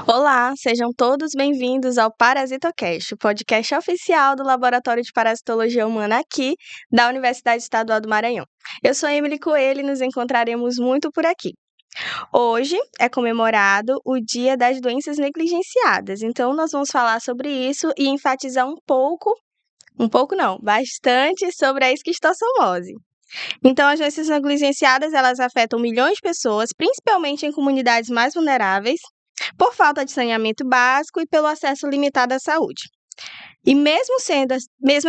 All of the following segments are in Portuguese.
Olá, sejam todos bem-vindos ao ParasitoCast, o podcast oficial do Laboratório de Parasitologia Humana aqui da Universidade Estadual do Maranhão. Eu sou Emily Coelho e nos encontraremos muito por aqui. Hoje é comemorado o Dia das Doenças Negligenciadas, então nós vamos falar sobre isso e enfatizar bastante sobre a esquistossomose. Então, as doenças negligenciadas, elas afetam milhões de pessoas, principalmente em comunidades mais vulneráveis, por falta de saneamento básico e pelo acesso limitado à saúde. E mesmo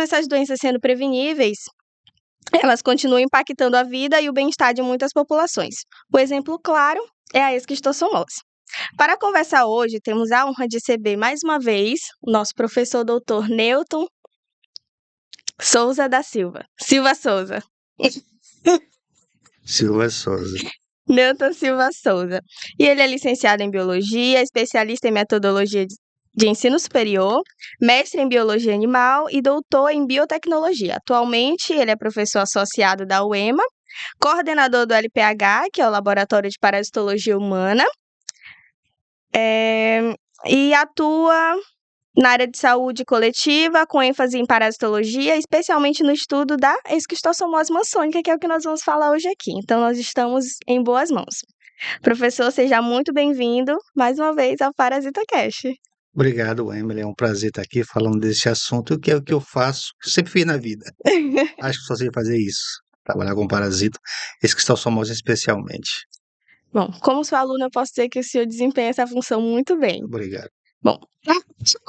essas doenças sendo preveníveis, elas continuam impactando a vida e o bem-estar de muitas populações. O exemplo claro é a esquistossomose. Para conversar hoje, temos a honra de receber mais uma vez o nosso professor doutor Newton Souza da Silva. Silva Souza. Silva Souza. Newton Silva Souza. E ele é licenciado em Biologia, especialista em Metodologia de Ensino Superior, mestre em Biologia Animal e doutor em Biotecnologia. Atualmente, ele é professor associado da UEMA, coordenador do LPH, que é o Laboratório de Parasitologia Humana, e atua na área de saúde coletiva, com ênfase em parasitologia, especialmente no estudo da esquistossomose maçônica, que é o que nós vamos falar hoje aqui. Então, nós estamos em boas mãos. Professor, seja muito bem-vindo mais uma vez ao ParasitaCast. Obrigado, Emily. É um prazer estar aqui falando desse assunto, que é o que eu faço, que eu sempre fiz na vida. Acho que só sei fazer isso, trabalhar com parasita, esquistossomose especialmente. Bom, como sua aluna, eu posso dizer que o senhor desempenha essa função muito bem. Obrigado. Bom, para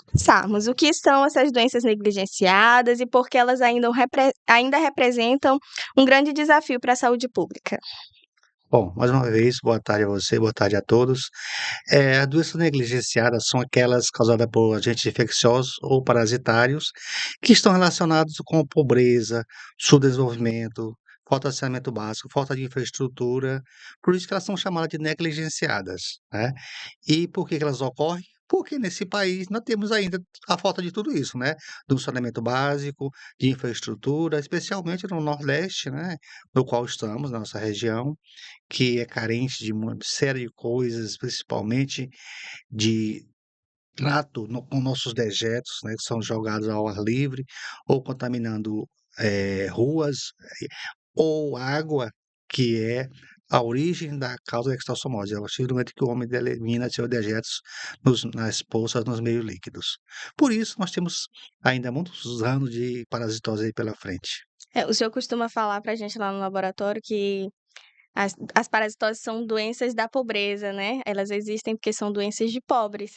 começarmos, o que são essas doenças negligenciadas e por que elas ainda representam um grande desafio para a saúde pública? Bom, mais uma vez, boa tarde a você, boa tarde a todos. As doenças negligenciadas são aquelas causadas por agentes infecciosos ou parasitários que estão relacionados com pobreza, subdesenvolvimento, falta de saneamento básico, falta de infraestrutura, por isso que elas são chamadas de negligenciadas, né? E por que que elas ocorrem? Porque nesse país nós temos ainda a falta de tudo isso, né? Do saneamento básico, de infraestrutura, especialmente no Nordeste, né? No qual estamos, na nossa região, que é carente de uma série de coisas, principalmente de trato com nossos dejetos, né, que são jogados ao ar livre ou contaminando ruas ou água, que é a origem da causa da extossomose. É a partir do momento que o homem elimina seus dejetos nas poças, nos meios líquidos. Por isso, nós temos ainda muitos anos de parasitose aí pela frente. O senhor costuma falar para a gente lá no laboratório que as parasitoses são doenças da pobreza, né? Elas existem porque são doenças de pobres,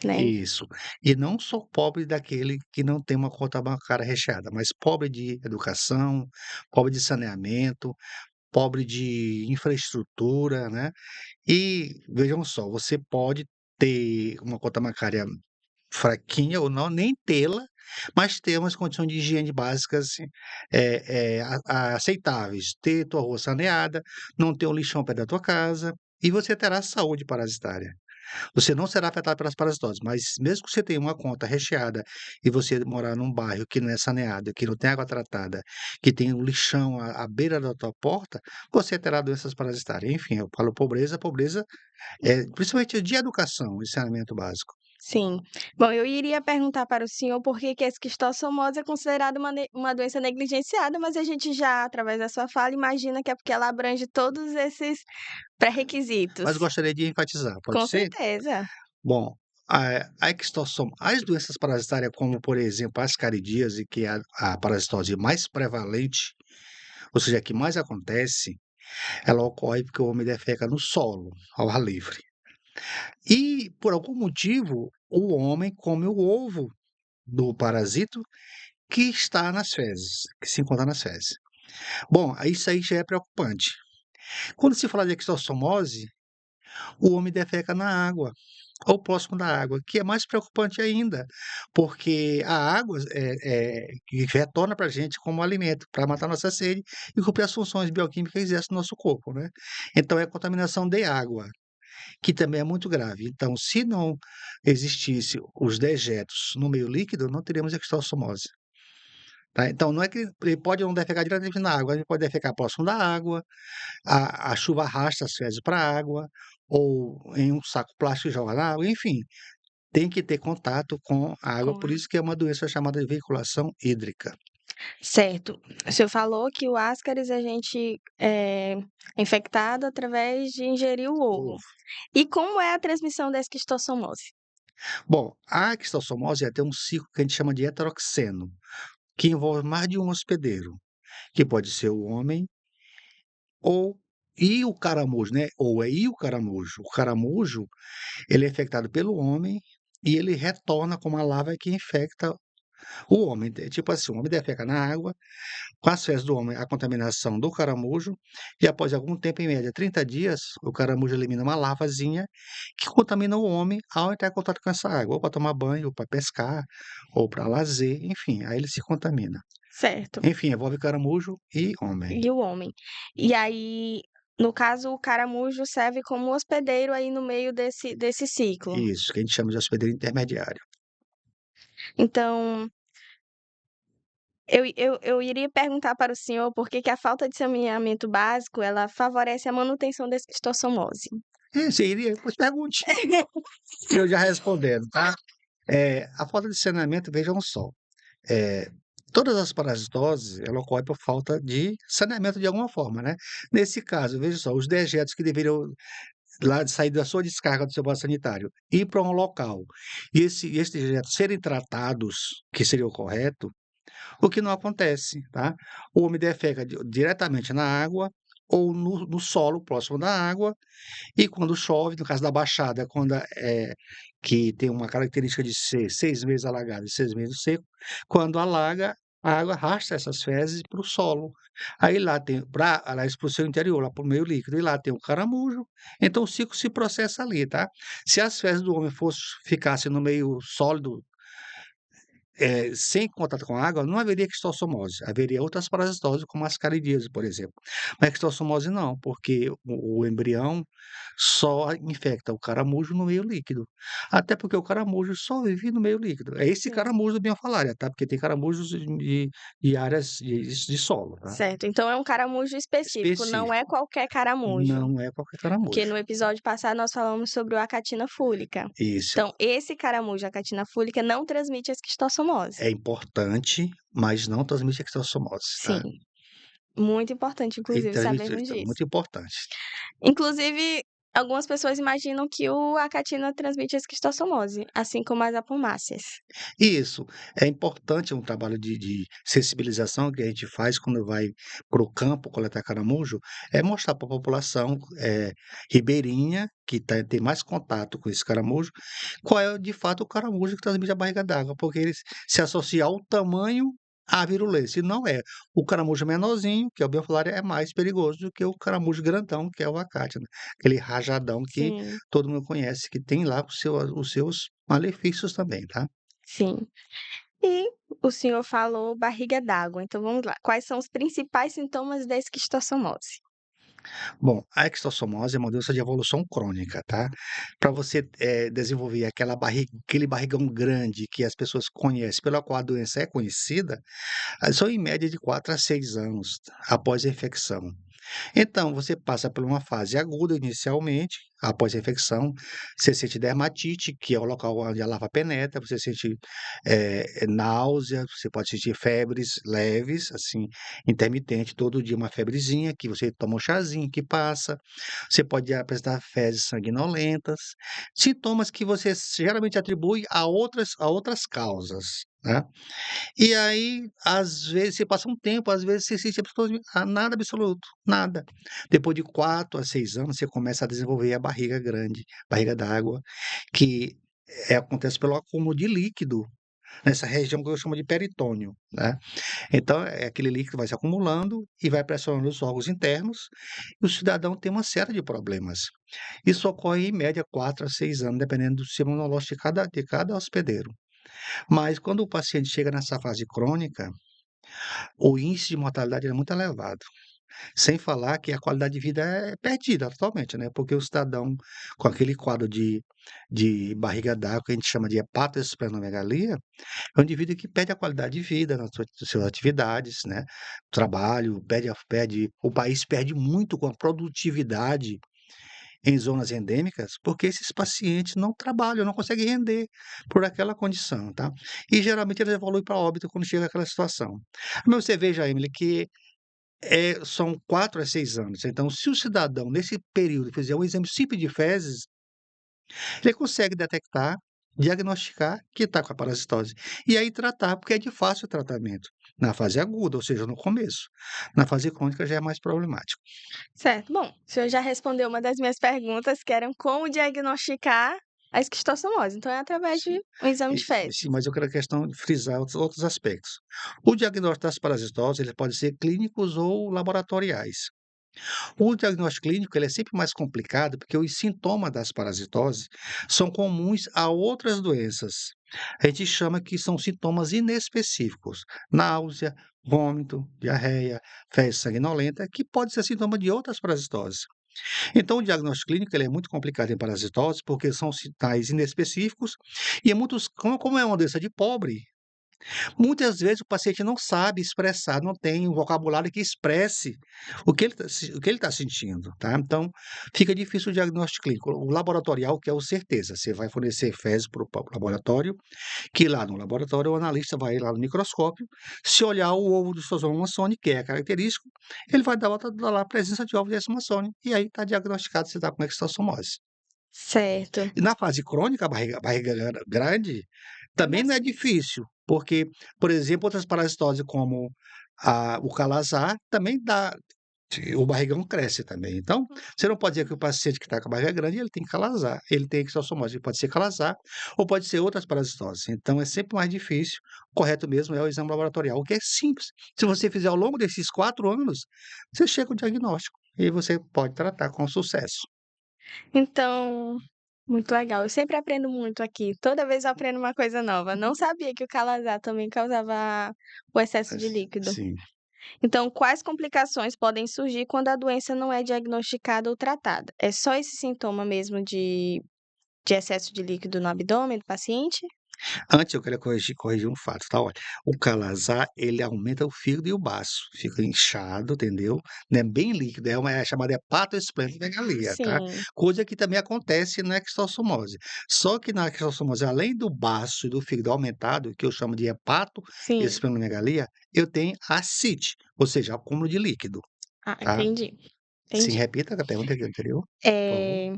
né? Isso. E não só pobre daquele que não tem uma conta bancária recheada, mas pobre de educação, pobre de saneamento, pobre de infraestrutura, né? E vejam só, você pode ter uma conta bancária fraquinha ou não, nem tê-la, mas ter umas condições de higiene básicas aceitáveis. Ter tua rua saneada, não ter um lixão perto da tua casa, e você terá saúde parasitária. Você não será afetado pelas parasitoses, mas mesmo que você tenha uma conta recheada e você morar num bairro que não é saneado, que não tem água tratada, que tem um lixão à beira da tua porta, você terá doenças parasitárias. Enfim, eu falo pobreza, pobreza é principalmente de educação e saneamento básico. Sim. Bom, eu iria perguntar para o senhor por que que a esquistossomose é considerada uma doença negligenciada, mas a gente já, através da sua fala, imagina que é porque ela abrange todos esses pré-requisitos. Mas gostaria de enfatizar, pode Com ser? certeza. Bom, as doenças parasitárias, como por exemplo a ascaridíase, que é a parasitose mais prevalente, ou seja, a que mais acontece, ela ocorre porque o homem defeca no solo, ao ar livre. E, por algum motivo, o homem come o ovo do parasito que está nas fezes, que se encontra nas fezes. Bom, isso aí já é preocupante. Quando se fala de extossomose, o homem defeca na água, ou próximo da água, que é mais preocupante ainda, porque a água que retorna para a gente como alimento, para matar nossa sede e cumprir as funções bioquímicas que exerce no nosso corpo, né? Então, é a contaminação de água, que também é muito grave. Então, se não existisse os dejetos no meio líquido, não teríamos extossomose. tá. Então não é que ele pode não defecar diretamente na água, ele pode defecar próximo da água, a chuva arrasta as fezes para a água, ou em um saco plástico e joga na água, enfim, tem que ter contato com a água, Com por a isso que é uma doença chamada de veiculação hídrica. Certo. O senhor falou que o ascaris a gente é infectado através de ingerir o ovo. Ovo. E como é a transmissão da esquistossomose? Bom, a esquistossomose tem um ciclo que a gente chama de heteroxeno, que envolve mais de um hospedeiro, que pode ser o homem ou e o caramujo, né, ou é e o caramujo. O caramujo, ele é infectado pelo homem e ele retorna como a larva que infecta o homem. Tipo assim, o homem defeca na água, com as fezes do homem, a contaminação do caramujo, e após algum tempo, em média 30 dias, o caramujo elimina uma larvazinha que contamina o homem ao entrar em contato com essa água, ou para tomar banho, ou para pescar, ou para lazer, enfim, aí ele se contamina. Certo. Enfim, envolve caramujo e homem. E o homem. E aí, no caso, o caramujo serve como hospedeiro aí no meio desse ciclo. Isso, que a gente chama de hospedeiro intermediário. Então, eu iria perguntar para o senhor por que que a falta de saneamento básico, ela favorece a manutenção da esquistossomose. É, você iria, pois pergunte, eu já respondendo, tá? A falta de saneamento, vejam só, eh, todas as parasitoses, ela ocorre por falta de saneamento de alguma forma, né. Nesse caso, veja só, os dejetos que deveriam lá de sair da sua descarga do seu vaso sanitário, ir para um local, e esses dejetos serem tratados, que seria o correto, o que não acontece, tá. O homem defeca diretamente na água ou no solo próximo da água, e quando chove, no caso da Baixada, quando que tem uma característica de ser 6 meses alagado e 6 meses seco, quando alaga, a água arrasta essas fezes para o solo. Aí lá tem aliás, para o seu interior, lá para o meio líquido, e lá tem o caramujo, então o ciclo se processa ali, tá. Se as fezes do homem ficassem no meio sólido, sem contato com a água, não haveria quistossomose, haveria outras parasitoses, como as caridíase, por exemplo. Mas quistossomose não, porque o embrião só infecta o caramujo no meio líquido. Até porque o caramujo só vive no meio líquido. É esse Sim. caramujo da Biofalária, tá? Porque tem caramujos de áreas de solo, tá? Certo, então é um caramujo específico, não é Específico. qualquer caramujo. Não é qualquer Porque caramujo. no episódio passado nós falamos sobre o acatina fúlica. Isso. Então, esse caramujo, acatina fúlica, não transmite a esquistossomose. É importante, mas não transmite a quistossomose, Sim, tá? muito importante, E inclusive, transmite sabermos é disso. muito importante. Inclusive, algumas pessoas imaginam que o acatina transmite a esquistossomose, assim como as apomáceas. Isso, é importante um trabalho de sensibilização que a gente faz quando vai para o campo coletar caramujo, é mostrar para a população, ribeirinha, que tem mais contato com esse caramujo, qual é de fato o caramujo que transmite a barriga d'água, porque eles se associa ao tamanho à virulência, e não é. O caramujo menorzinho, que é o Biofilaria, é mais perigoso do que o caramujo grandão, que é o acátia, aquele rajadão que Sim, todo mundo conhece, que tem lá os seus malefícios também, tá? sim. E o senhor falou barriga d'água, então vamos lá. Quais são os principais sintomas da esquistossomose? Bom, a extossomose é uma doença de evolução crônica, tá? Para você, desenvolver aquele barrigão grande que as pessoas conhecem, pela qual a doença é conhecida, são em média de 4 a 6 anos após a infecção. Então, você passa por uma fase aguda inicialmente, após a infecção, você sente dermatite, que é o local onde a larva penetra, você sente náusea, você pode sentir febres leves, assim, intermitente, todo dia uma febrezinha, que você toma um chazinho que passa, você pode apresentar fezes sanguinolentas, sintomas que você geralmente atribui a outras causas, né? E aí, às vezes, você passa um tempo, às vezes você sente nada absoluto, nada. Depois de 4 a 6 anos, você começa a desenvolver a barriga grande, barriga d'água, que acontece pelo acúmulo de líquido nessa região que eu chamo de peritônio, né. Então, aquele líquido vai se acumulando e vai pressionando os órgãos internos, e o cidadão tem uma série de problemas. Isso ocorre em média 4 a 6 anos, dependendo do sistema imunológico de cada hospedeiro. Mas quando o paciente chega nessa fase crônica, o índice de mortalidade é muito elevado. Sem falar que a qualidade de vida é perdida totalmente, né, porque o cidadão com aquele quadro de barriga d'água, que a gente chama de hepatosplenomegalia, é um indivíduo que perde a qualidade de vida nas suas atividades, né, trabalho, perde o país perde muito com a produtividade em zonas endêmicas, porque esses pacientes não trabalham, não conseguem render por aquela condição, tá. E geralmente eles evoluem para óbito quando chega aquela situação. Mas você veja, Emily, que são 4 a 6 anos. Então, se o cidadão, nesse período, fizer um exame simples de fezes, ele consegue detectar, diagnosticar que está com a parasitose. E aí tratar, porque é de fácil tratamento. Na fase aguda, ou seja, no começo. Na fase crônica já é mais problemático. Certo. Bom, o senhor já respondeu uma das minhas perguntas, que eram como diagnosticar a esquistossomose. Então, é através Sim. de um exame de Sim, fezes. mas eu quero a questão de frisar outros aspectos. O diagnóstico das parasitoses, ele pode ser clínicos ou laboratoriais. O diagnóstico clínico ele é sempre mais complicado, porque os sintomas das parasitoses são comuns a outras doenças. A gente chama que são sintomas inespecíficos: náusea, vômito, diarreia, fezes sanguinolenta, que pode ser sintoma de outras parasitoses. Então, o diagnóstico clínico ele é muito complicado em parasitose, porque são sinais inespecíficos e como é uma doença de pobre, muitas vezes o paciente não sabe expressar, não tem um vocabulário que expresse o que ele está sentindo, tá. Então, fica difícil o diagnóstico clínico. O laboratorial que é o certeza, você vai fornecer fezes para o laboratório, que lá no laboratório o analista vai lá no microscópio, se olhar o ovo do Schistosoma mansoni, que é característico, ele vai dar lá a presença de ovo de mansoni, e aí está diagnosticado se está com extossomose. Certo. E na fase crônica, a barriga grande, É também mais não é difícil. difícil, porque, por exemplo, outras parasitoses como o calazar também dá o barrigão cresce também. Então, você não pode dizer que o paciente que está com a barriga grande, ele tem calazar, ele tem exossomose, pode ser calazar ou pode ser outras parasitoses. Então é sempre mais difícil, o correto mesmo é o exame laboratorial, o que é simples. Se você fizer ao longo desses 4 anos, você chega ao diagnóstico e você pode tratar com sucesso. Então, muito legal. Eu sempre aprendo muito aqui. Toda vez eu aprendo uma coisa nova. Não sabia que o calazar também causava o excesso de líquido. Sim. Então, quais complicações podem surgir quando a doença não é diagnosticada ou tratada? É só esse sintoma mesmo de excesso de líquido no abdômen do paciente? Antes eu queria corrigir um fato, tá, olha, o calazar ele aumenta o fígado e o baço, fica inchado, entendeu, né, bem líquido, é chamada hepatosplenomegalia, tá, Sim, coisa que também acontece na extossomose. Só que na extossomose, além do baço e do fígado aumentado, que eu chamo de sim. hepatosplenomegalia, eu tenho ascite, ou seja, acúmulo de líquido, Ah, tá. entendi, Sim, entendi. repita a pergunta anterior, por favor. Eh,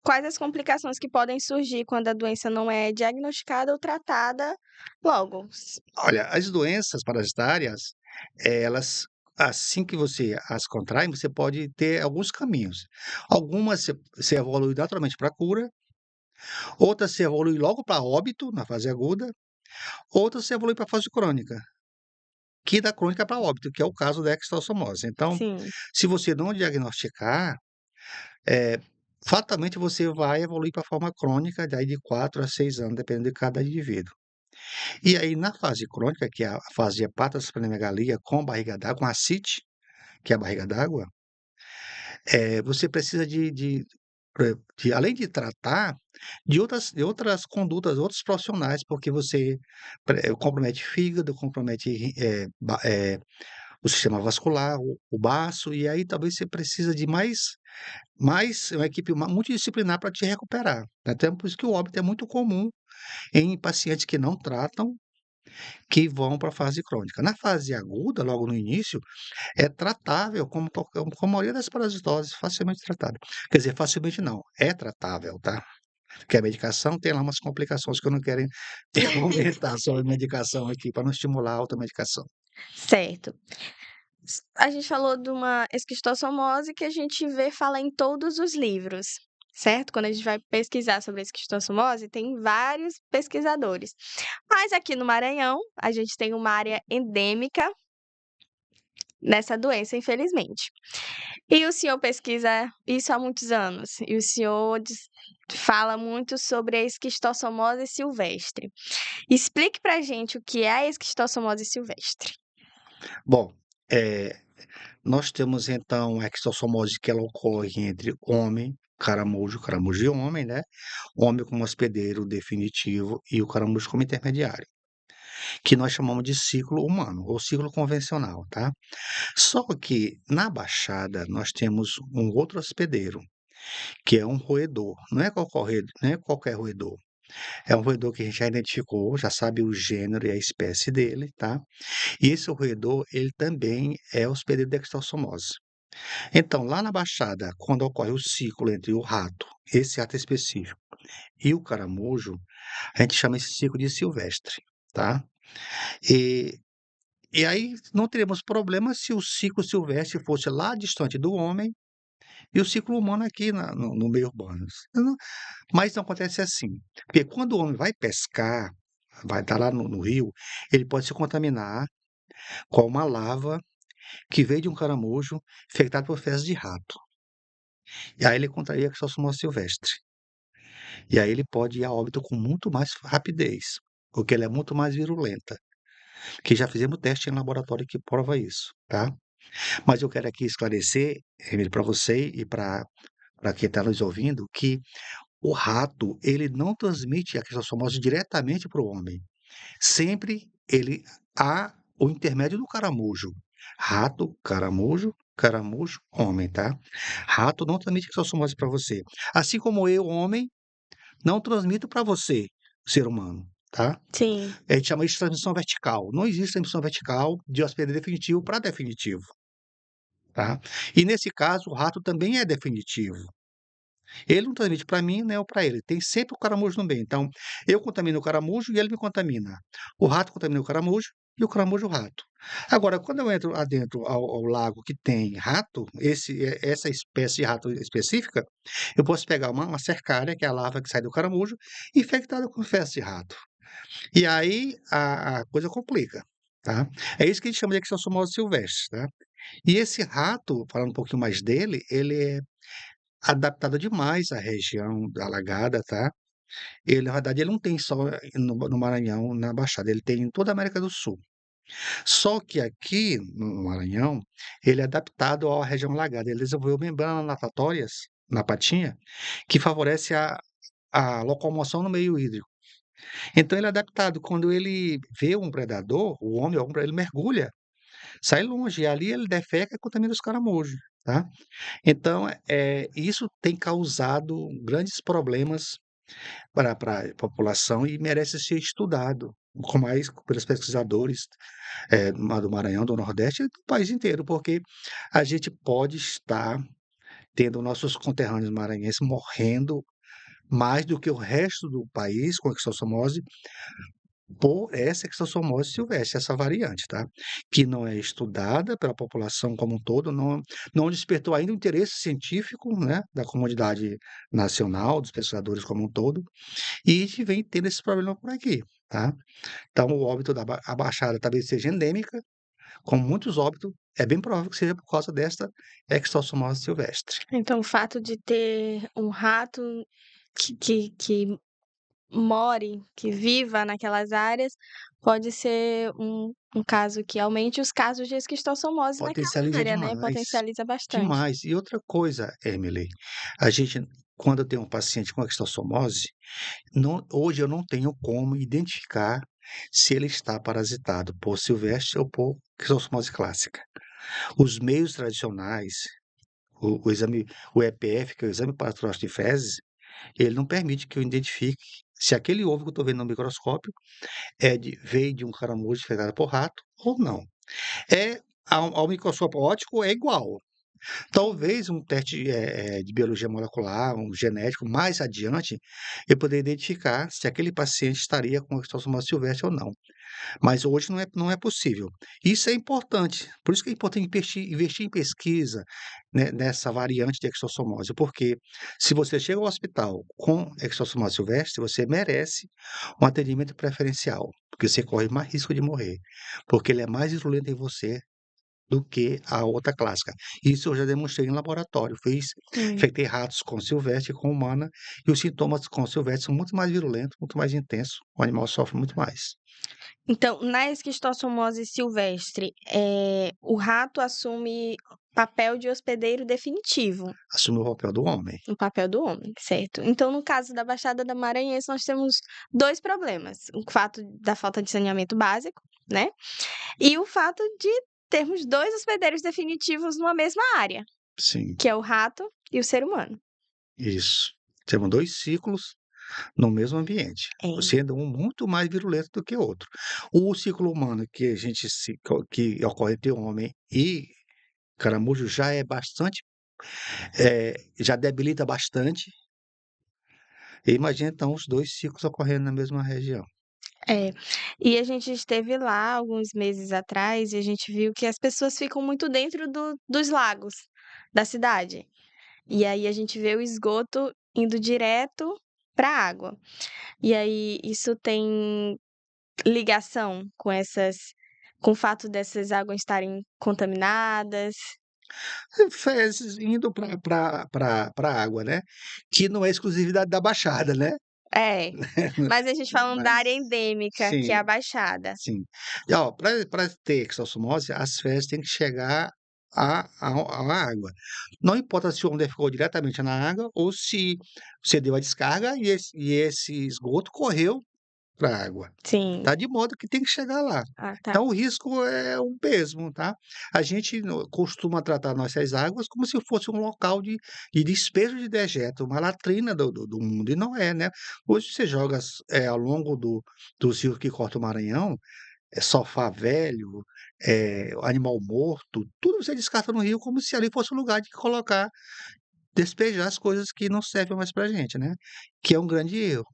quais as complicações que podem surgir quando a doença não é diagnosticada ou tratada logo? Olha, as doenças parasitárias, elas assim que você as contrai, você pode ter alguns caminhos. Algumas você evolui naturalmente para cura, outras você evolui logo para óbito, na fase aguda, outras você evolui para fase crônica, que da crônica para óbito, que é o caso da extossomose. Então, Sim, se você não diagnosticar, eh, fatalmente você vai evoluir para a forma crônica, daí de 4 a 6 anos, dependendo de cada indivíduo. E aí, na fase crônica, que é a fase de hepatosplenomegalia com barriga d'água, com ascite, que é a barriga d'água, você precisa além de tratar, de outras condutas, outros profissionais, porque você compromete fígado, compromete o sistema vascular, o baço, e aí talvez você precisa de mais uma equipe multidisciplinar para te recuperar. Até por isso que o óbito é muito comum em pacientes que não tratam, que vão para a fase crônica. Na fase aguda, logo no início, é tratável como a maioria das parasitoses, facilmente tratável. Quer dizer, facilmente não, é tratável, tá. Porque a medicação tem lá umas complicações que eu não quero comentar sobre medicação aqui, para não estimular a automedicação. certo. A gente falou de uma esquistossomose que a gente vê falar em todos os livros, certo? Quando a gente vai pesquisar sobre a esquistossomose, tem vários pesquisadores. Mas aqui no Maranhão, a gente tem uma área endêmica nessa doença, infelizmente. E o senhor pesquisa isso há muitos anos, e o senhor fala muito sobre a esquistossomose silvestre. Explique pra gente o que é a esquistossomose silvestre. Bom, eh, Nós temos então a exossomose que ela ocorre entre homem, caramujo, caramujo e homem, né? Homem como hospedeiro definitivo e o caramujo como intermediário, que nós chamamos de ciclo humano ou ciclo convencional, tá? Só que na Baixada nós temos um outro hospedeiro, que é um roedor. Não é qualquer roedor. É um roedor que a gente já identificou, já sabe o gênero e a espécie dele, tá? E esse roedor, ele também é hospedeiro da extossomose. Então, lá na Baixada, quando ocorre o ciclo entre o rato, esse rato específico, e o caramujo, a gente chama esse ciclo de silvestre, tá? E, e aí não teríamos problema se o ciclo silvestre fosse lá distante do homem e o ciclo humano aqui no meio urbano. Mas não acontece assim, porque quando o homem vai pescar, vai estar lá no rio, ele pode se contaminar com uma larva que veio de um caramujo infectado por fezes de rato. E aí ele contraía a Schistosomose silvestre. E aí ele pode ir a óbito com muito mais rapidez, porque ela é muito mais virulenta, que já fizemos teste em laboratório que prova isso, tá? Mas eu quero aqui esclarecer, Emílio, para você e para quem está nos ouvindo, que o rato, ele não transmite a Schistosomose diretamente para o homem. Sempre ele há o intermédio do caramujo. Rato, caramujo, caramujo, homem, tá? Rato não transmite Schistosomose para você. Assim como eu, homem, não transmito para você, ser humano, tá? Sim. A gente chama isso de transmissão vertical. Não existe transmissão vertical de hospedeiro definitivo para definitivo, tá? E nesse caso, o rato também é definitivo. Ele não transmite para mim, nem eu para ele. Tem sempre o caramujo no meio. Então, eu contamino o caramujo e ele me contamina. O rato contamina o caramujo e o caramujo o rato. Agora, quando eu entro adentro ao lago que tem rato, essa espécie de rato específica, eu posso pegar uma cercária, que é a larva que sai do caramujo, infectada com fezes de rato. E aí a coisa complica, tá? É isso que a gente chama de exossomose silvestre, tá? E esse rato, falando um pouquinho mais dele, ele é adaptado demais à região alagada, tá? Ele, na verdade, ele não tem só no Maranhão, na Baixada, ele tem em toda a América do Sul. Só que aqui no Maranhão, ele é adaptado à região alagada. Ele desenvolveu membranas natatórias na patinha que favorece a locomoção no meio hídrico. Então ele é adaptado. Quando ele vê um predador, o homem, ele mergulha, sai longe, e ali ele defeca e contamina os caramujos, tá? Então, isso tem causado grandes problemas para a população e merece ser estudado com mais pelos pesquisadores, do Maranhão, do Nordeste e do país inteiro, porque a gente pode estar tendo nossos conterrâneos maranhenses morrendo mais do que o resto do país com a exossomose por essa exossomose silvestre, essa variante, tá? Que não é estudada pela população como um todo, não despertou ainda o interesse científico, né, da comunidade nacional, dos pesquisadores como um todo, e a gente vem tendo esse problema por aqui, tá? Então o óbito a Baixada talvez seja endêmica, como muitos óbitos, é bem provável que seja por causa desta exossomose silvestre. Então, o fato de ter um rato que more, que viva naquelas áreas, pode ser um caso que aumente os casos de esquistossomose naquela Potencializa área, né, demais, potencializa bastante. demais. E outra coisa, Emily, a gente quando tem um paciente com extossomose, hoje eu não tenho como identificar se ele está parasitado por silvestre ou por extossomose clássica. Os meios tradicionais, o exame, o EPF, que é o exame patológico de fezes, ele não permite que eu identifique se aquele ovo que eu estou vendo no microscópio veio de um caramujo infectado por rato ou não. Ao microscópio óptico é igual. Talvez um teste de biologia molecular, um genético, mais adiante, eu poderia identificar se aquele paciente estaria com extossomose silvestre ou não. Mas hoje não é possível. Isso é importante. Por isso que é importante investir em pesquisa, né, nessa variante de extossomose. Porque se você chega ao hospital com extossomose silvestre, você merece um atendimento preferencial. Porque você corre mais risco de morrer. Porque ele é mais virulento em você do que a outra clássica. Isso eu já demonstrei em laboratório. Sim. Infectei ratos com silvestre e com humana, e os sintomas com silvestre são muito mais virulentos, muito mais intensos. O animal sofre muito mais. Então, na esquistossomose silvestre, o rato assume papel de hospedeiro definitivo, Assume o papel do homem. no papel do homem, certo? Então, no caso da Baixada da Maranhense, nós temos 2 problemas: o fato da falta de saneamento básico, né, e o fato de termos 2 hospedeiros definitivos numa mesma área, Sim, que é o rato e o ser humano. isso. Temos 2 ciclos no mesmo ambiente, É, sendo um muito mais virulento do que o outro. O ciclo humano que a gente se que ocorre entre homem e caramujo já é bastante, já debilita bastante. E imagina então os 2 ciclos ocorrendo na mesma região. é. E a gente esteve lá alguns meses atrás e a gente viu que as pessoas ficam muito dentro dos lagos da cidade. E aí a gente vê o esgoto indo direto para a água. E aí isso tem ligação com o fato dessas águas estarem contaminadas? Fezes indo para a água, né, que não é exclusividade da Baixada, né. É, mas a gente falando da Mas área endêmica, que é a sim, Baixada. sim. E ó, para ter exossomose, as fezes têm que chegar à água. Não importa se o homem defecou diretamente na água ou se você deu a descarga e esse esgoto correu para a água. Sim. Tá, de modo que tem que chegar lá. Ah, tá. Então o risco é o mesmo, tá. A gente costuma tratar nossas águas como se fosse um local de despejo de dejeto, uma latrina do mundo, e não é, né. Hoje você joga ao longo dos rios que corta o Maranhão, sofá velho, animal morto, tudo você descarta no rio como se ali fosse um lugar de colocar despejar as coisas que não servem mais pra gente, né, que é um grande erro,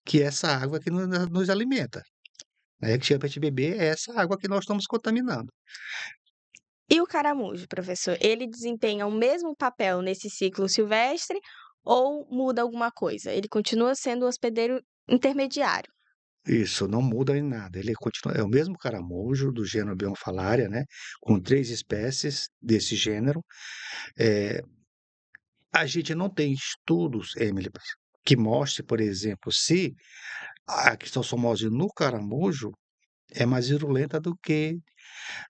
que é essa água que nos alimenta. Que chega pra gente beber é essa água que nós estamos contaminando. E o caramujo, professor, ele desempenha o mesmo papel nesse ciclo silvestre ou muda alguma coisa? Ele continua sendo o hospedeiro intermediário? Isso, não muda em nada, ele continua é o mesmo caramujo do gênero Bionfalaria, né, com 3 espécies desse gênero. Eh, a gente não tem estudos, Emily, que mostre, por exemplo, se a quistossomose no caramujo é mais virulenta do que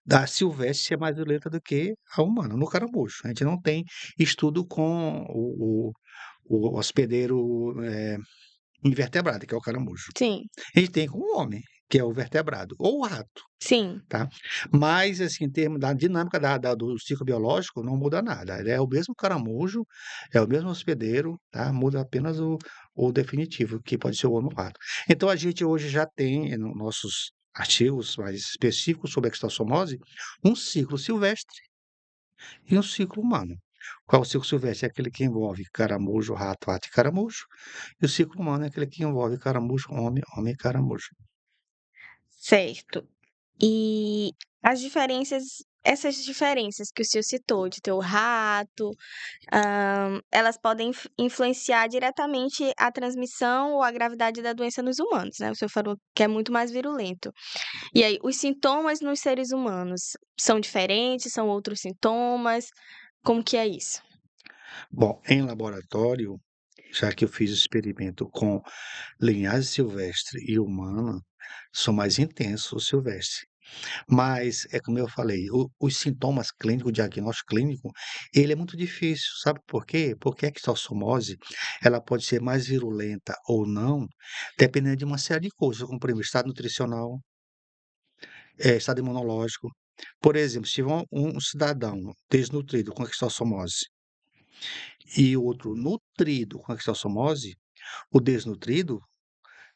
da silvestre é mais virulenta do que a humana, no caramujo. A gente não tem estudo com o hospedeiro, invertebrado, que é o caramujo. Sim, A gente tem com o homem, que é o vertebrado, ou o rato, sim. tá. Mas, assim, em termos da dinâmica do ciclo biológico, não muda nada. Ele é o mesmo caramujo, é o mesmo hospedeiro, tá, muda apenas o definitivo, que pode ser o homem ou o rato. Então a gente hoje já tem, no nossos artigos mais específicos sobre a quistossomose, um ciclo silvestre e um ciclo humano. Qual o ciclo silvestre? É aquele que envolve caramujo, rato, rato e caramujo, e o ciclo humano é aquele que envolve caramujo, homem, homem e caramujo. Certo. E essas diferenças que o senhor citou, de ter o rato, elas podem influenciar diretamente a transmissão ou a gravidade da doença nos humanos, né? O senhor falou que é muito mais virulento. E aí, os sintomas nos seres humanos são diferentes? São outros sintomas? Como que é isso? Bom, em laboratório, já que eu fiz o experimento com linhagem silvestre e humana, são mais intensos o silvestre. Mas, é como eu falei, os sintomas clínicos, o diagnóstico clínico, ele é muito difícil, sabe por quê? Porque a quistossomose, ela pode ser mais virulenta ou não, dependendo de uma série de coisas, como por exemplo, estado nutricional, estado imunológico. Por exemplo, se tiver um cidadão desnutrido com a quistossomose e outro nutrido com a quistossomose, o desnutrido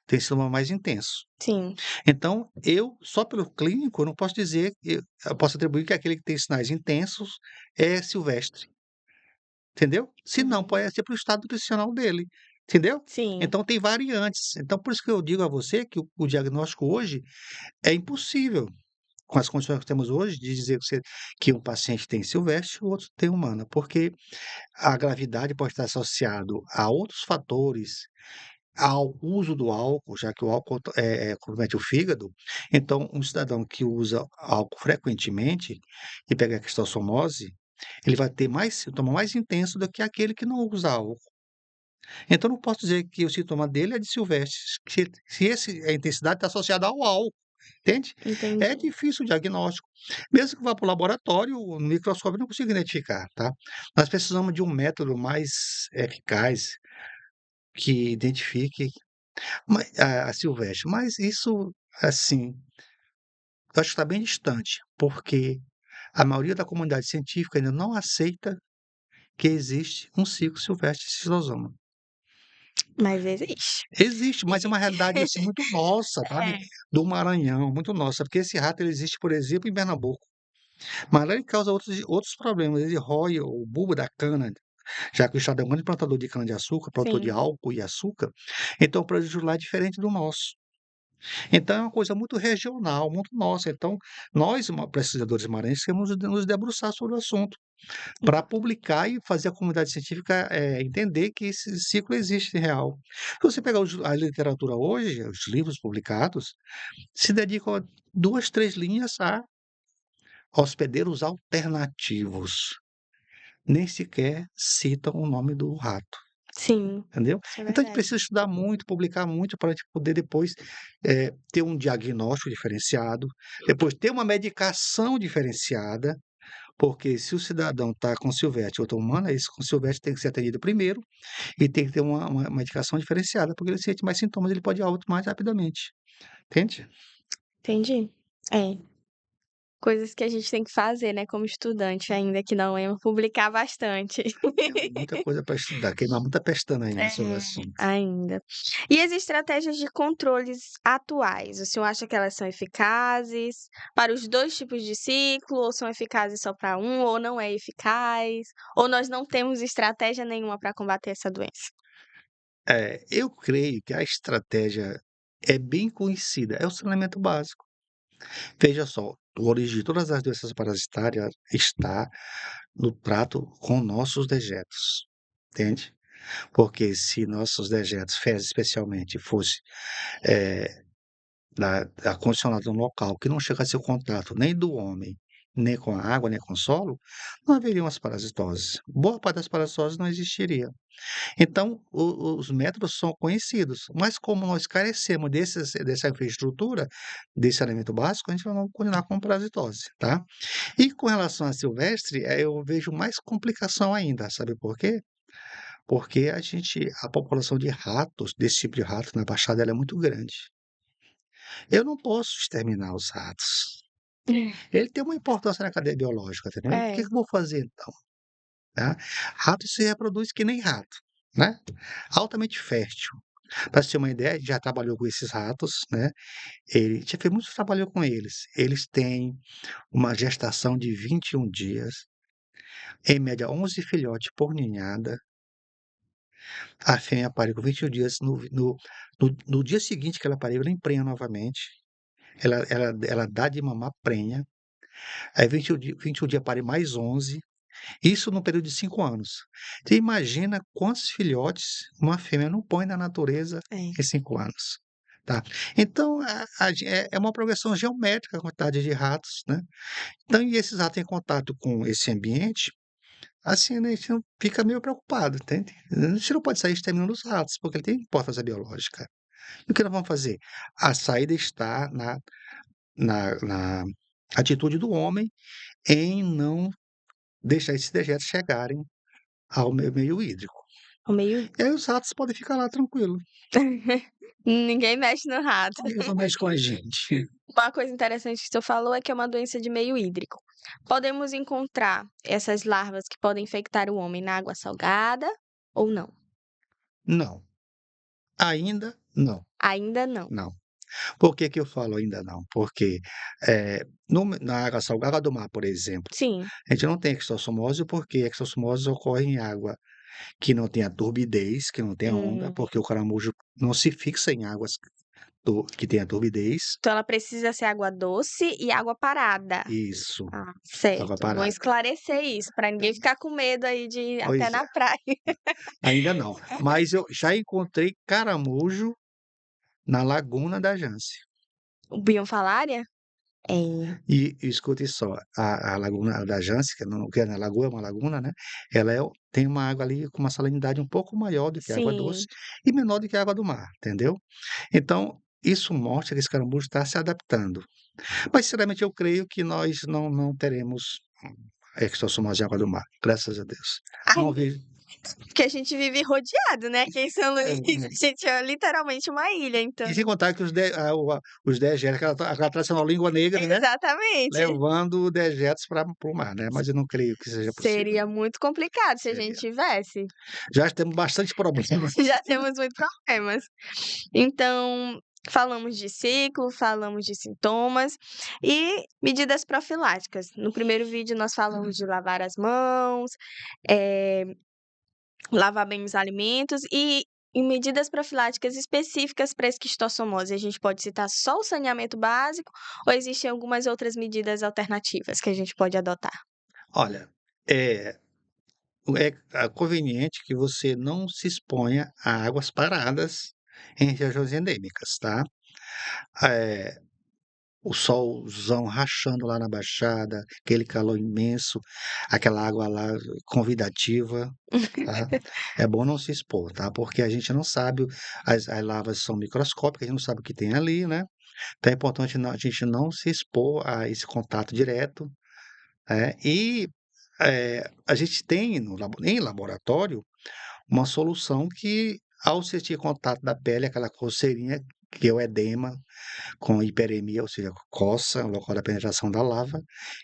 tem sintoma mais intenso. Sim. Então, eu só pelo clínico, eu não posso dizer eu posso atribuir que aquele que tem sinais intensos é silvestre, entendeu? Se não, Uhum. pode ser pelo estado nutricional dele, entendeu? Sim, Então tem variantes. Então por isso que eu digo a você que o diagnóstico hoje é impossível, com as condições que temos hoje, de dizer que um paciente tem silvestre e o outro tem humana, porque a gravidade pode estar associado a outros fatores, ao uso do álcool, já que o álcool compromete o fígado, então um cidadão que usa álcool frequentemente e pega a quistossomose, ele vai ter mais sintoma mais intenso do que aquele que não usa álcool. Então não posso dizer que o sintoma dele é de silvestre, se esse a intensidade está associada ao álcool. entende? É entendi. difícil o diagnóstico. Mesmo que vá para o laboratório, no microscópio não consigo identificar, tá? Nós precisamos de um método mais eficaz que identifique a silvestre, mas isso, assim, eu acho que está bem distante, porque a maioria da comunidade científica ainda não aceita que existe um ciclo silvestre de citosoma. Mas existe. Existe, mas é E uma realidade, assim, muito nossa, sabe, é, do Maranhão, muito nossa, porque esse rato ele existe, por exemplo, em Pernambuco, mas lá ele causa outros problemas, ele rói o bulbo da cana, já que o estado é um grande plantador de cana-de-açúcar, produtor de sim, álcool e açúcar, então o prejuízo lá é diferente do nosso. Então é uma coisa muito regional, muito nossa, então nós, pesquisadores maranhenses, temos de nos debruçar sobre o assunto, para publicar e fazer a comunidade científica, entender que esse ciclo existe real. Se você pegar a literatura hoje, os livros publicados, se dedicam a 2, 3 linhas a hospedeiros alternativos, nem sequer citam o nome do rato, sim, entendeu. isso é Então a gente verdade. precisa estudar muito, publicar muito para a gente poder depois, ter um diagnóstico diferenciado, depois ter uma medicação diferenciada, porque se o cidadão está com Silvestre ou outra humana, esse com Silvestre tem que ser atendido primeiro e tem que ter uma medicação diferenciada, porque ele sente mais sintomas, ele pode ir a óbito mais rapidamente, entende? Entendi. É, coisas que a gente tem que fazer, né, como estudante ainda que não é publicar bastante. Tem muita coisa para estudar, queimar muita pestana ainda É, sobre o assunto. ainda. E as estratégias de controles atuais, o senhor acha que elas são eficazes para os 2 tipos de ciclo, ou são eficazes só para um, ou não é eficaz, ou nós não temos estratégia nenhuma para combater essa doença? Eu creio que a estratégia é bem conhecida, é o saneamento básico. Veja só, a origem de todas as doenças parasitárias está no trato com nossos dejetos, entende? Porque se nossos dejetos, fezes especialmente, fosse, eh acondicionado num local que não chegasse ao contato nem do homem, nem com a água, nem com o solo, não haveriam as parasitoses. Boa parte das parasitoses não existiria. Então, os métodos são conhecidos, mas como nós carecemos dessa infraestrutura, desse saneamento básico, a gente vai continuar com parasitose, tá? E com relação à silvestre, eu vejo mais complicação ainda, sabe por quê? Porque a população de ratos, desse tipo de rato na Baixada, ela é muito grande. Eu não posso exterminar os ratos. Ele tem uma importância na cadeia biológica, entendeu? O que É, que eu vou fazer então, né? Rato se reproduz que nem rato, né, altamente fértil. Para você ter uma ideia, já trabalhou com esses ratos, né, ele já fez muito trabalho com eles. Eles têm uma gestação de 21 dias, em média 11 filhotes por ninhada. A fêmea pare com 21 dias, no dia seguinte que ela pariu, ela emprenha novamente, ela dá de mamar, prenha, aí 21 dia pare mais 11. Isso num período de 5 anos. Você imagina quantos filhotes uma fêmea não põe na natureza é. em 5 anos, tá. Então é uma progressão geométrica a quantidade de ratos, né. Então e esses ratos em contato com esse ambiente, assim, né, a gente não fica meio preocupado, entende. A gente não pode sair exterminando os ratos, porque ele tem importância biológica. E o que nós vamos fazer? A saída está na atitude do homem em não deixar esses dejetos chegarem ao meio hídrico. O meio E aí os ratos podem ficar lá tranquilo, ninguém mexe no rato. eles não mexem com a gente. Uma coisa interessante que o senhor falou é que é uma doença de meio hídrico. Podemos encontrar essas larvas que podem infectar o homem na água salgada ou não? Não, ainda não, Ainda não. não. Por que que eu falo ainda não? Porque, no na água salgada, água do mar, por exemplo, Sim. a gente não tem extossomose, porque a extossomose ocorre em água que não tem a turbidez, que não tem a onda, Hum. porque o caramujo não se fixa em águas que tem a turbidez. Então ela precisa ser água doce e água parada. Isso, Ah, água certo. Bom parada. esclarecer isso, para ninguém ficar com medo aí de ir até Pois é, na praia. ainda não. Mas eu já encontrei caramujo na laguna da Jance. O bionfalária? É. E escute só, a laguna da Jance, que é na lagoa, é uma laguna, né, ela tem uma água ali com uma salinidade um pouco maior do que a água doce Sim. e menor do que a água do mar, entendeu. Então, isso mostra que esse caramujo está se adaptando. Mas sinceramente eu creio que nós não teremos extossomose de água do mar, graças a Deus. Não Ai, vejo porque a gente vive rodeado, né, aqui em São Luís, é. a gente é literalmente uma ilha, então E sem contar que os dejetos, aquela tradicional língua negra, né, exatamente. levando dejetos para o mar, né, mas eu não creio que seja possível. Seria muito complicado se a gente Seria. tivesse. Já temos bastante problemas. Já temos muitos problemas. Então, falamos de ciclo, falamos de sintomas e medidas profiláticas. No primeiro vídeo nós falamos de lavar as mãos, eh, lavar bem os alimentos e medidas profiláticas específicas para esquistossomose. A gente pode citar só o saneamento básico ou existem algumas outras medidas alternativas que a gente pode adotar? Olha, é conveniente que você não se exponha a águas paradas em regiões endêmicas, tá. Eh, o solzão rachando lá na baixada, aquele calor imenso, aquela água lá convidativa, tá. É bom não se expor, tá, porque a gente não sabe, as lavas são microscópicas, a gente não sabe o que tem ali, né. Então é importante a gente não se expor a esse contato direto, e, a gente tem em laboratório uma solução que, ao sentir contato da pele, aquela coceirinha, que é o edema com hiperemia, ou seja, coça, o local da penetração da lava,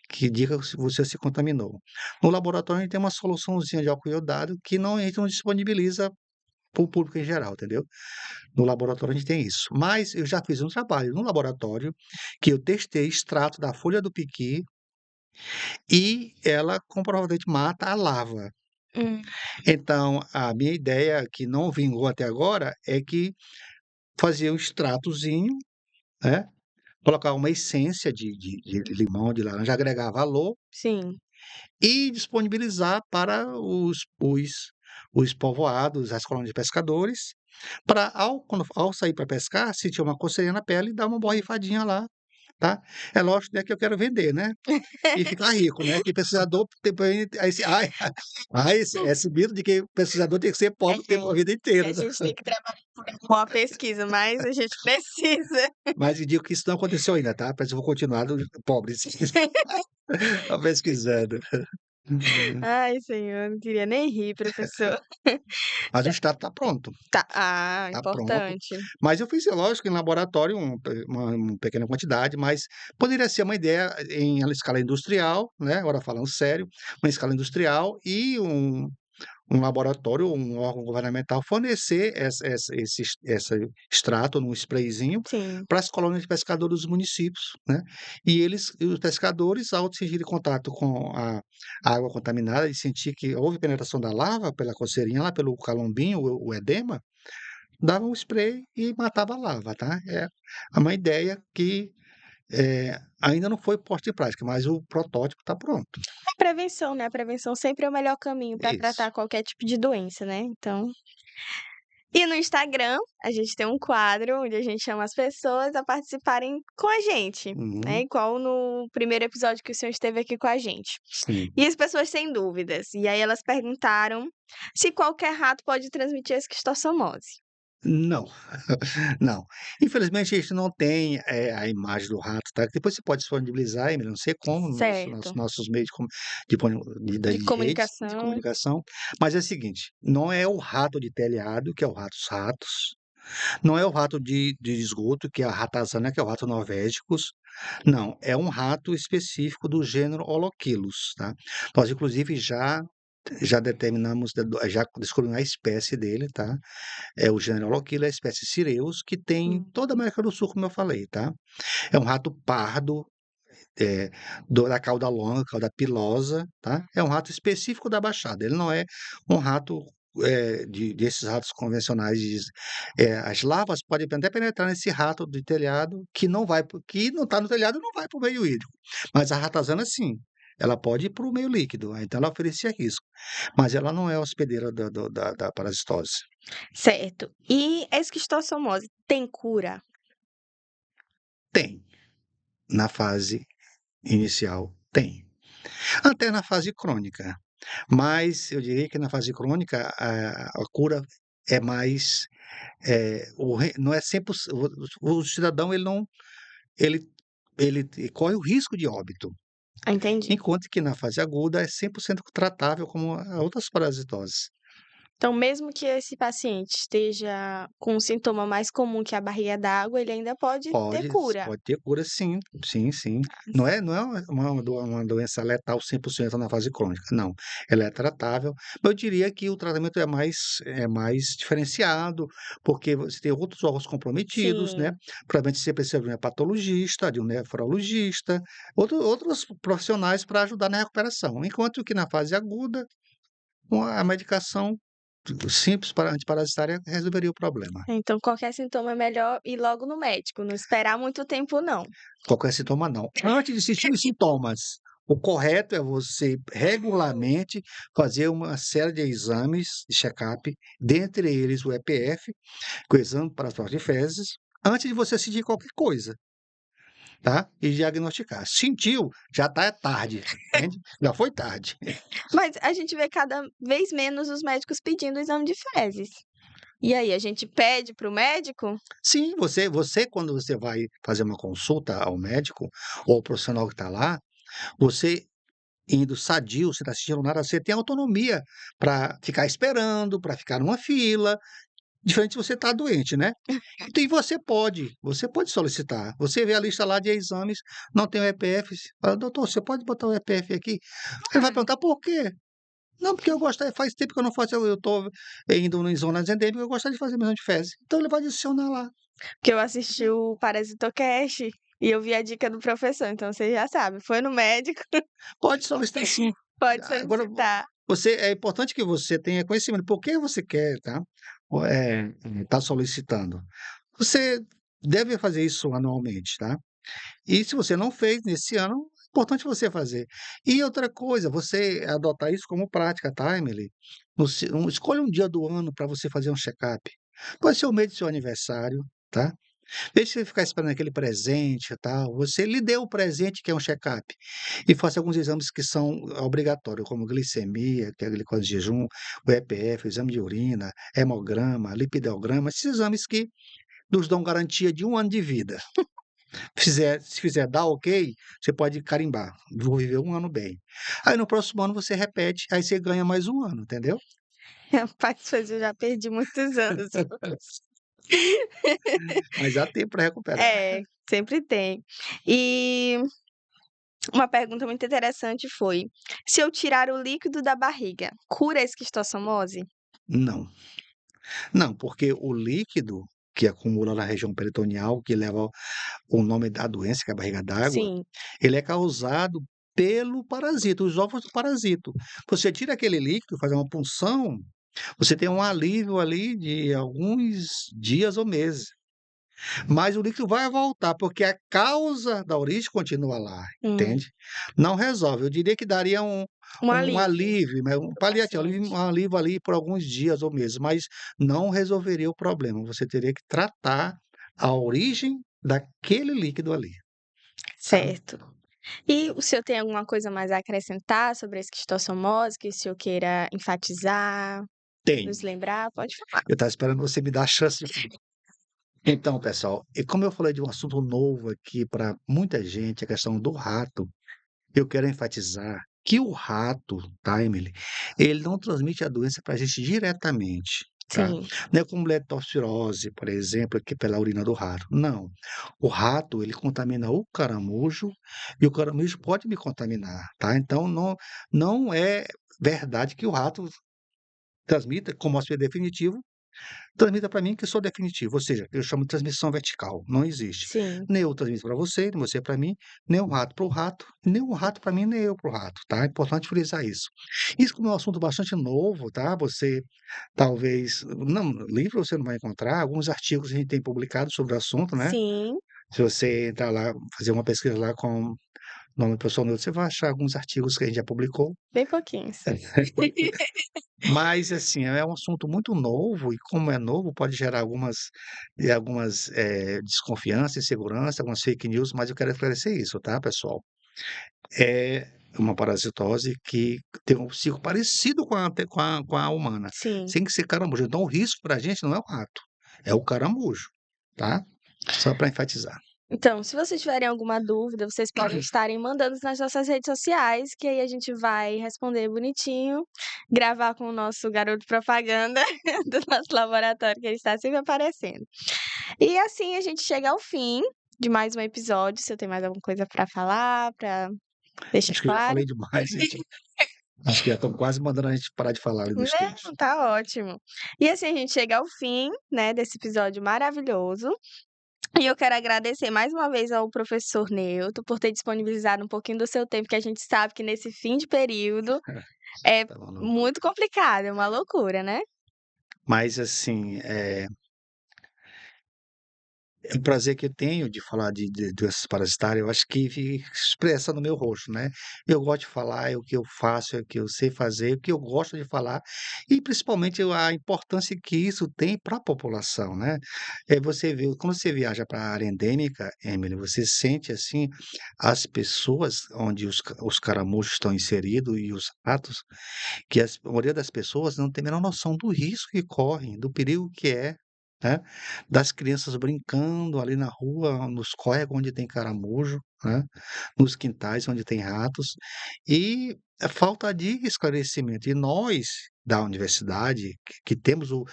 que indica se você se contaminou. No laboratório, a gente tem uma soluçãozinha de álcool iodado que não, a gente não disponibiliza para o público em geral, entendeu? No laboratório a gente tem isso. Mas eu já fiz um trabalho no laboratório que eu testei extrato da folha do piqui e ela comprovadamente mata a lava. Hum, Então, a minha ideia, que não vingou até agora, é que fazia um extratozinho, né, colocar uma essência de limão, de laranja, agregar valor sim. e disponibilizar para os povoados, as colônias de pescadores, para ao sair para pescar, sentir uma coceirinha na pele e dar uma borrifadinha lá, tá. É lógico, né, que eu quero vender, né, e ficar rico, né, que pesquisador tem esse esse mito de que pesquisador tem que ser É, pobre o tempo a vida a inteira, né. gente tem que trabalhar com a pesquisa, mas a gente precisa. Mas eu digo que isso não aconteceu ainda, tá, mas eu vou continuar pobre, pesquisando. Ai, senhor, não queria nem rir, professor. Mas o extrato está pronto, Tá, ah, está pronto. importante. Mas eu fiz, é lógico, em laboratório uma pequena quantidade, mas poderia ser uma ideia em escala industrial, né, agora falando sério, uma escala industrial e um laboratório, um órgão governamental fornecer esse extrato num sprayzinho Sim. para as colônias de pescadores dos municípios, né. E os pescadores, ao sentirem contato com a água contaminada e sentir que houve penetração da lava pela coceirinha lá, pelo calombinho, o edema, dava um spray e matava a lava, tá. É uma ideia que, ainda não foi posta em prática, mas o protótipo está pronto. A prevenção, né, a prevenção sempre é o melhor caminho para Isso. tratar qualquer tipo de doença, né, então e no Instagram, a gente tem um quadro onde a gente chama as pessoas a participarem com a gente, né, Uhum. igual no primeiro episódio que o senhor esteve aqui com a gente. Sim. E as pessoas têm dúvidas, e aí elas perguntaram se qualquer rato pode transmitir a esquistossomose. Não, não. Infelizmente a gente não tem, a imagem do rato, tá. Depois você pode disponibilizar, Emily, não sei como, nos Certo. nossos meios de comu De de redes de comunicação. comunicação, mas é o seguinte, não é o rato de telhado, que é o ratos, não é o rato de esgoto, que é a ratazana, que é o rato norvégicos, não, é um rato específico do gênero Holoquilus, tá. Nós inclusive já determinamos, já descobrimos a espécie dele, tá. É o gênero Holoquila, a espécie Cireus, que tem em Hum. toda a América do Sul, como eu falei, tá. É um rato pardo, eh, da cauda longa, cauda pilosa, tá. É um rato específico da Baixada, ele não é um rato, desses ratos convencionais as larvas podem até penetrar nesse rato de telhado, que não está no telhado, não vai para o meio hídrico, mas a ratazana sim, ela pode ir para o meio líquido, então ela oferecia risco, mas ela não é hospedeira da parasitose. Certo. E a esquistossomose tem cura? Tem. Na fase inicial, tem. Até na fase crônica, mas eu diria que na fase crônica a cura é mais, não é 100%. O cidadão ele ele corre o risco de óbito, Entendi. enquanto que na fase aguda é 100% tratável como a outras parasitoses. Então, mesmo que esse paciente esteja com um sintoma mais comum que a barriga d'água, ele ainda pode ter Pode cura. pode ter cura sim, sim, sim. Não é uma doença letal 100% na fase crônica, não. Ela é tratável, mas eu diria que o tratamento é mais diferenciado, porque você tem outros órgãos comprometidos, né, Sim. provavelmente você precisa de um hepatologista, de um nefrologista, outros profissionais para ajudar na recuperação, enquanto que na fase aguda, com a medicação simples para antiparasitária resolveria o problema. Então, qualquer sintoma é melhor ir logo no médico, não esperar muito tempo, não. Qualquer sintoma não. Antes de sentir os sintomas, o correto é você regularmente fazer uma série de exames de check-up, dentre eles o EPF, que é o exame para as de fezes, antes de você sentir qualquer coisa, tá? E diagnosticar. Sentiu, já tá é tarde, entende? Já foi tarde. Mas a gente vê cada vez menos os médicos pedindo exame de fezes. E aí, a gente pede para o médico? Sim, você quando você vai fazer uma consulta ao médico ou ao profissional que está lá, você indo sadio, sem estar sentindo nada, você tem autonomia para ficar esperando, para ficar numa fila, diferente se você está doente, né. Então e você pode solicitar. Você vê a lista lá de exames, não tem o EPF, fala: "Doutor, você pode botar o EPF aqui?" Ele vai Ah, perguntar: "Por quê?" "Não, porque eu gosto faz tempo que eu não faço, eu estou indo em zonas endêmicas, eu gostaria de fazer meu exame de fezes." Então ele vai adicionar lá. porque eu assisti o Parasitocast e eu vi a dica do professor, então você já sabe, foi no médico, Pode solicitar sim. pode Agora solicitar. é importante que você tenha conhecimento, por que você quer, tá, tá solicitando. Você deve fazer isso anualmente, tá. E se você não fez nesse ano, é importante você fazer. E outra coisa, você adotar isso como prática, tá, Emily. Escolha um dia do ano para você fazer um check-up. Pode ser o mês do seu aniversário, tá. Deixa você ficar esperando aquele presente e tal, você lhe dê o presente que é um check-up, e faça alguns exames que são obrigatórios, como glicemia, que é a glicose de jejum, o EPF, o exame de urina, hemograma, lipidograma, esses exames que nos dão garantia de 1 ano de vida. Se fizer dar ok, você pode carimbar, vou viver 1 ano bem. Aí no próximo ano você repete, aí você ganha mais 1 ano, entendeu? Rapaz, mas eu já perdi muitos anos. Mas há tempo para recuperar. É, sempre tem. E uma pergunta muito interessante foi: se eu tirar o líquido da barriga, cura a esquistossomose? Não. Não, porque o líquido que acumula na região peritoneal, que leva o nome da doença, que é a barriga d'água, Sim. ele é causado pelo parasita, os ovos do parasito. Você tira aquele líquido, faz uma punção, você tem um alívio ali de alguns dias ou meses. Mas o líquido vai voltar, porque a causa da origem continua lá, Hum, entende? Não resolve. Eu diria que daria um um um alívio alívio, mas um para o paliativo, um paciente. alívio ali por alguns dias ou meses, mas não resolveria o problema. Você teria que tratar a origem daquele líquido ali, sabe? Certo. E o senhor tem alguma coisa mais a acrescentar sobre a esquistossomose que o senhor queira enfatizar, Tenho. nos lembrar? Pode falar. Eu estava esperando você me dar a chance de falar. Então, pessoal, e como eu falei de um assunto novo aqui para muita gente, a questão do rato, eu quero enfatizar que o rato, tá, Emily, ele não transmite a doença para a gente diretamente, tá? Sim, Não é como leptospirose, por exemplo, que é pela urina do rato. Não. O rato, ele contamina o caramujo e o caramujo pode me contaminar, tá? Então não é verdade que o rato transmita como hóspede definitivo. Transmita para mim que eu sou definitivo, ou seja, eu chamo de transmissão vertical, não existe. sim. Nem eu transmito para você, nem você para mim, nem o rato para o rato, nem o rato para mim, nem eu para o rato, tá? É importante frisar isso. Isso como é um assunto bastante novo, tá? Você talvez não, livro você não vai encontrar, alguns artigos a gente tem publicado sobre o assunto, né? Sim, Se você entrar lá, fazer uma pesquisa lá com o nome do professor Neudo, você vai achar alguns artigos que a gente já publicou. bem pouquinhos. Mas, assim, é um assunto muito novo e como é novo pode gerar algumas desconfiança, insegurança, algumas fake news, mas eu quero esclarecer isso, tá, pessoal. uma parasitose que tem um ciclo parecido com a humana, Sim. sem que ser caramujo. Então o risco para a gente não é o rato, é o caramujo, tá? Só para enfatizar. Então, se vocês tiverem alguma dúvida, vocês podem estarem mandando nas nossas redes sociais, que aí a gente vai responder bonitinho, gravar com o nosso garoto propaganda do nosso laboratório, que ele está sempre aparecendo. E assim a gente chega ao fim de mais um episódio. Se eu tenho mais alguma coisa para falar, para deixar Acho que eu já claro. falei demais, gente. Acho que já estão quase mandando a gente parar de falar ali no estúdio. Não, tá ótimo. E assim a gente chega ao fim, né, desse episódio maravilhoso. E eu quero agradecer mais uma vez ao professor Newton por ter disponibilizado um pouquinho do seu tempo, que a gente sabe que nesse fim de período é Tá bom, não. muito complicado, é uma loucura, né? Mas assim, é um prazer que eu tenho de falar de doenças parasitárias, eu acho que expressa no meu rosto, né. Eu gosto de falar, é o que eu faço, é o que eu sei fazer, é o que eu gosto de falar, e principalmente a importância que isso tem para a população, né. Você vê quando você viaja para a área endêmica, Emily, você sente, assim, as pessoas onde os caramujos estão inseridos e os ratos, que a maioria das pessoas não tem a menor noção do risco que correm, do perigo que é, né, das crianças brincando ali na rua, nos córregos onde tem caramujo, né, nos quintais onde tem ratos, e a falta de esclarecimento. E nós, da universidade, que temos o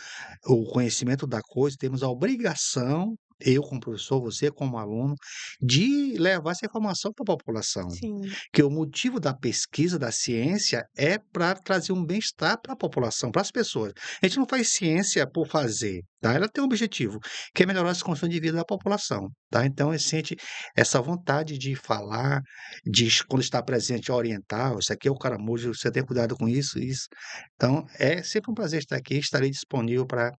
conhecimento da coisa, temos a obrigação, eu como professor, você como aluno, de levar essa informação para a população. Sim, Que o motivo da pesquisa, da ciência, é para trazer um bem-estar para a população, para as pessoas. A gente não faz ciência por fazer, tá? Ela tem um objetivo, que é melhorar as condições de vida da população, tá? Então, a gente sente essa vontade de falar, quando está presente, orientar: "Isso aqui é o caramujo, você tem cuidado com isso, isso". Então, é sempre um prazer estar aqui, estarei disponível para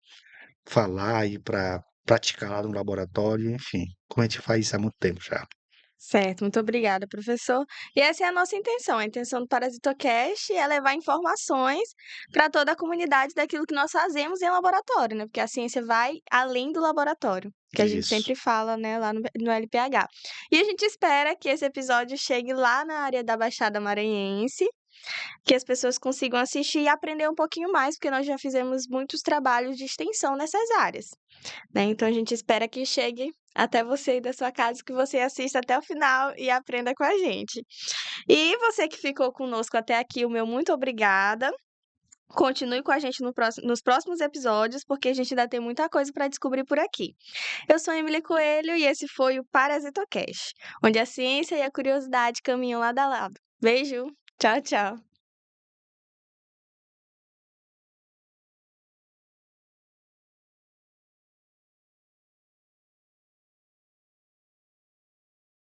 falar e para praticar lá no laboratório, enfim, como a gente faz isso há muito tempo já. certo. Muito obrigada, professor. E essa é a nossa intenção. A intenção do Parasitocast é levar informações para toda a comunidade daquilo que nós fazemos em laboratório, né? Porque a ciência vai além do laboratório, que a gente Isso. sempre fala, né, lá no LPH. E a gente espera que esse episódio chegue lá na área da Baixada Maranhense, que as pessoas consigam assistir e aprender um pouquinho mais, porque nós já fizemos muitos trabalhos de extensão nessas áreas, né? Então a gente espera que chegue até você aí da sua casa, que você assista até o final e aprenda com a gente. E você que ficou conosco até aqui, o meu muito obrigada. Continue com a gente nos próximos episódios, porque a gente ainda tem muita coisa para descobrir por aqui. Eu sou a Emily Coelho e esse foi o Parasitocast, onde a ciência e a curiosidade caminham lado a lado. Beijo, tchau, tchau.